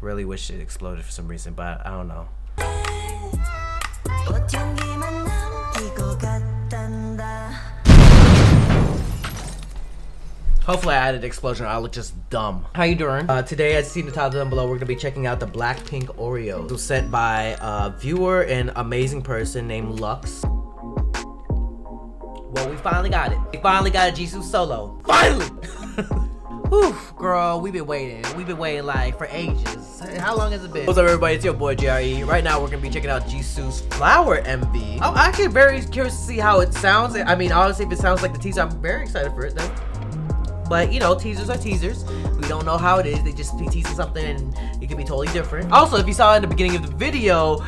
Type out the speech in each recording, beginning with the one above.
Really wish it exploded for some reason, but I don't know. Hopefully I added explosion or I look just dumb. How you doing? Today, as you see in the title down below, we're gonna be checking out the Blackpink Oreos. It was sent by a viewer and amazing person named Lux. Well, we finally got it. We finally got a Jisoo solo. Finally! Whew, girl, we've been waiting. We've been waiting like for ages. How long has it been? What's up, everybody? It's your boy JRE. Right now, we're gonna be checking out Jisoo's Flower MV. I'm actually very curious to see how it sounds. I mean, honestly, if it sounds like the teaser, I'm very excited for it though. But you know, teasers are teasers. We don't know how it is. They just be teasing something and it could be totally different. Also, if you saw in the beginning of the video,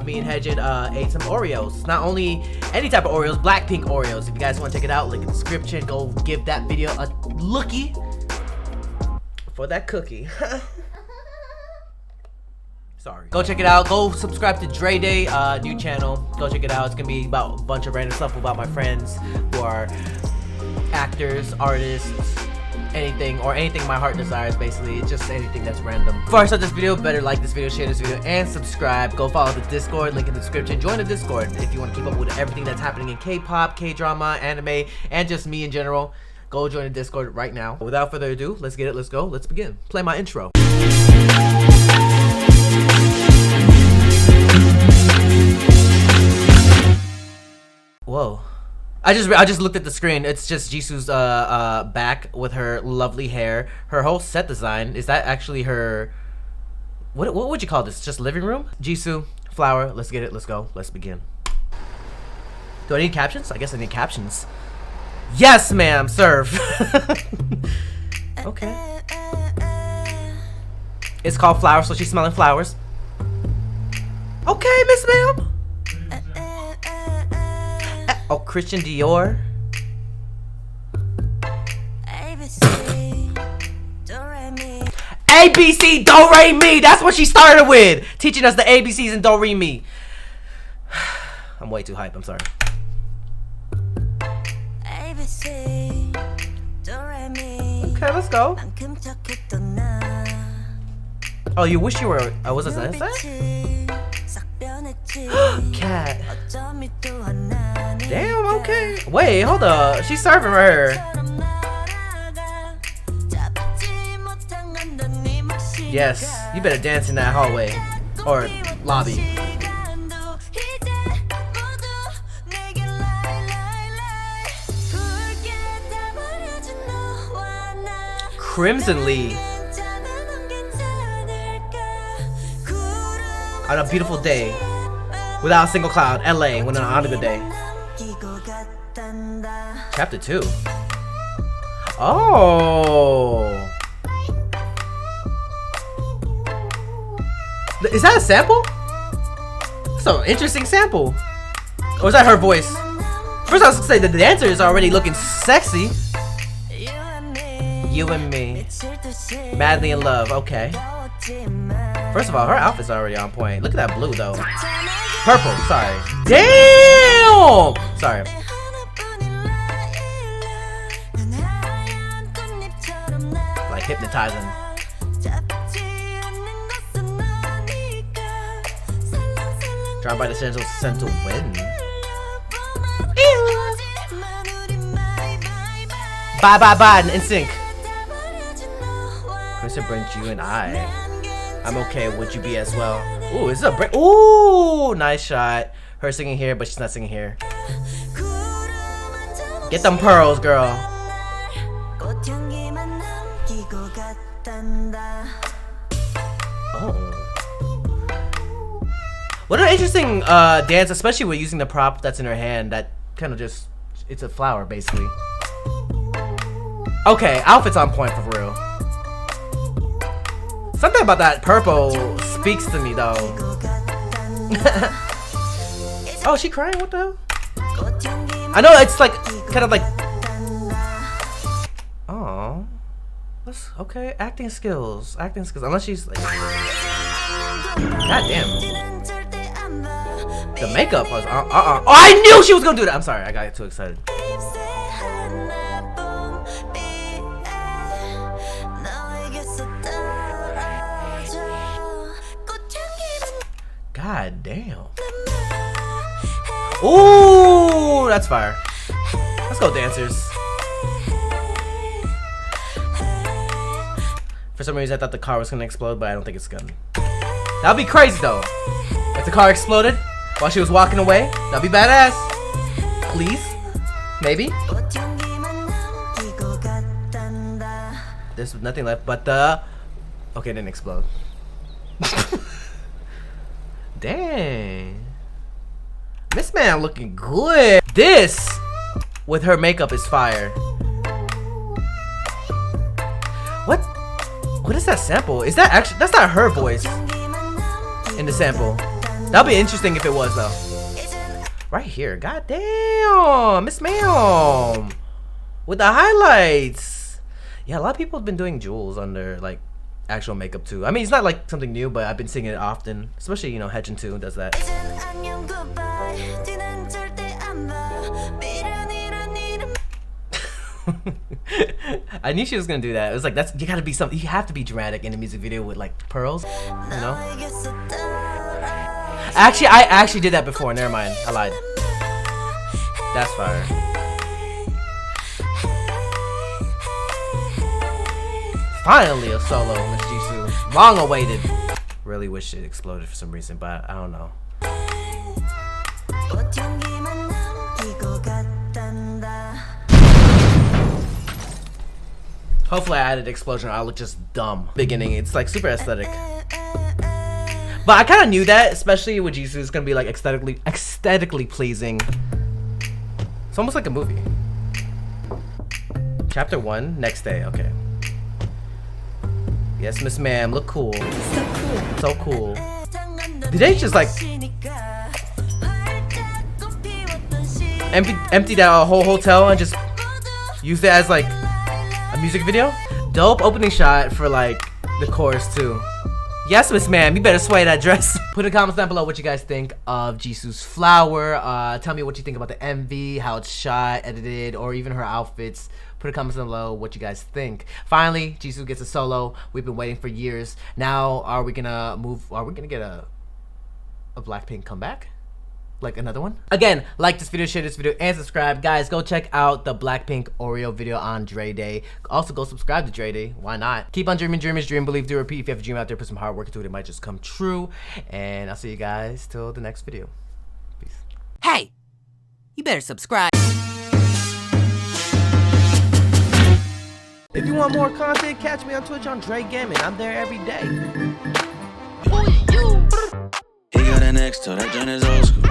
me and Hedgen ate some Oreos. Not only any type of Oreos, Blackpink Oreos. If you guys want to check it out, link in the description. Go give that video a lookie for that cookie. Sorry. Go check it out. Go subscribe to Dre Day, new channel. Go check it out. It's gonna be about a bunch of random stuff about my friends who are actors, artists, anything my heart desires. Basically, it's just anything that's random. Before I start this video, better like this video, share this video, and subscribe. Go follow the Discord, link in the description. Join the Discord if you want to keep up with everything that's happening in K-pop, K-drama, anime, and just me in general. Go join the Discord right now. Without further ado, let's get it, let's go, let's begin. Play my intro. Whoa. I just looked at the screen. It's just Jisoo's back with her lovely hair. Her whole set design, is that actually her, what would you call this? Just living room? Jisoo, Flower, let's get it, let's go, let's begin. Do I need captions? I guess I need captions. Yes, ma'am, serve. Okay. It's called Flower, so she's smelling flowers. Okay, Miss Ma'am. Oh, Christian Dior. ABC, do re mi. That's what she started with. Teaching us the ABCs and do re mi. I'm way too hype. I'm sorry. Okay, let's go. Oh, you wish you were. Was it that? Cat. Damn, okay. Wait, hold up. She's serving her. Yes, you better dance in that hallway. Or lobby. Crimsonly. On a beautiful day. Without a single cloud. LA, when on a good day. Chapter 2. Oh. Is that a sample? That's an interesting sample. Or is that her voice? First I was gonna say the dancer is already looking sexy. You and me. Madly in love. Okay. First of all, her outfit's already on point. Look at that blue though. Purple, sorry. Damn! Sorry. Like hypnotizing. Drawn by the central wind. Bye, in sync. Chris brings you and I'm okay, would you be as well? Ooh, is this a break? Ooh, nice shot. Her singing here, but she's not singing here. Get them pearls, girl. Oh. What an interesting dance, especially with using the prop that's in her hand. That kind of just, it's a flower, basically. Okay, outfit's on point for real. Something about that purple speaks to me though. Oh, is she crying? What the hell? I know it's like kind of like. Oh, what's okay? Acting skills. Unless she's like. God damn. The makeup was. Oh, I knew she was gonna do that. I'm sorry, I got too excited. God damn. Ooh, that's fire. Let's go, dancers. For some reason, I thought the car was gonna explode, but I don't think it's gonna. That'd be crazy though. If the car exploded while she was walking away, that'd be badass. Please, maybe. There's nothing left but the. Okay, it didn't explode. Dang. Miss Man looking good. This with her makeup is fire. What is that sample? Is that actually, that's not her voice in the sample. That'd be interesting if it was though. Right here. God damn. Miss Ma'am. With the highlights. Yeah, a lot of people have been doing jewels under like actual makeup too. I mean, it's not like something new, but I've been seeing it often. Especially, you know, Hechin too does that. I knew she was gonna do that. It was like, that's, you gotta be something, you have to be dramatic in a music video with like pearls, you know? Actually, I actually did that before. Never mind, I lied. That's fire. Finally a solo, Miss Jisoo. Long awaited. Really wish it exploded for some reason, but I don't know. Hopefully I added explosion or I'll look just dumb. Beginning, it's like super aesthetic. But I kind of knew that, especially with Jisoo, it's gonna be like aesthetically pleasing. It's almost like a movie. Chapter 1, next day, okay. Yes, Miss Ma'am, look cool. So cool. Did they just like empty that whole hotel and just use it as like a music video? Dope opening shot for like the chorus too. Yes, Miss Ma'am, you better sway that dress. Put in the comments down below what you guys think of Jisoo's flower. Tell me what you think about the MV, how it's shot, edited, or even her outfits. Put in the comments down below what you guys think. Finally, Jisoo gets a solo. We've been waiting for years. Now, are we gonna get a Blackpink comeback? Like another one? Again, like this video, share this video, and subscribe. Guys, go check out the Blackpink Oreo video on Dre Day. Also, go subscribe to Dre Day. Why not? Keep on dreaming, dreamers, dream, believe, do, repeat. If you have a dream out there, put some hard work into it. It might just come true. And I'll see you guys till the next video. Peace. Hey, you better subscribe. If you want more content, catch me on Twitch on Jrekml. I'm there every day. He got an X, so that joint is old school.